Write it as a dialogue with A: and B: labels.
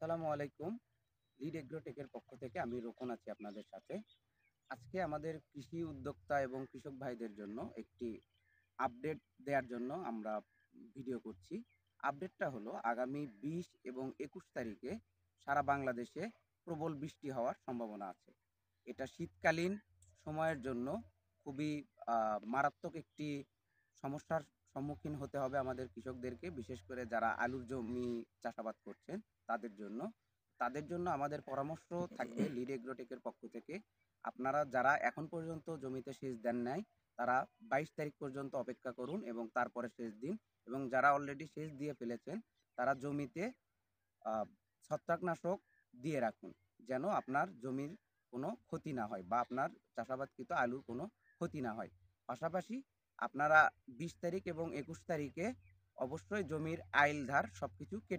A: আসসালামু আলাইকুম। লিড এগ্রোটেকের পক্ষ থেকে আমি রোকন আছি আপনাদের সাথে। আজকে আমাদের কৃষি উদ্যোক্তা এবং কৃষক ভাইদের জন্য একটি আপডেট দেওয়ার জন্য আমরা ভিডিও করছি। আপডেটটা হলো আগামী ২০ এবং ২১ তারিখে সারা বাংলাদেশে প্রবল বৃষ্টি হওয়ার সম্ভাবনা আছে। এটা শীতকালীন সময়ের জন্য খুবই মারাত্মক একটি সমস্যার সম্মুখীন হতে হবে আমাদের কৃষকদেরকে, বিশেষ করে যারা আলুর জমি চাষাবাদ করছেন তাদের জন্য। তাদের জন্য আমাদের পরামর্শ থাকবে লিড এগ্রোটেকের পক্ষ থেকে, আপনারা যারা এখন পর্যন্ত জমিতে সেচ দেন নাই তারা ২২ তারিখ পর্যন্ত অপেক্ষা করুন এবং তারপরে সেচ দিন। এবং যারা অলরেডি সেচ দিয়ে ফেলেছেন তারা জমিতে ছত্রাকনাশক দিয়ে রাখুন, যেন আপনার জমির কোনো ক্ষতি না হয় বা আপনার চাষাবাদকৃত আলুর কোনো ক্ষতি না হয়। পাশাপাশি আপনারা ২০ তারিখ এবং ২১ তারিখে অবশ্যই জমির আইল ধার সব কিছু কেটে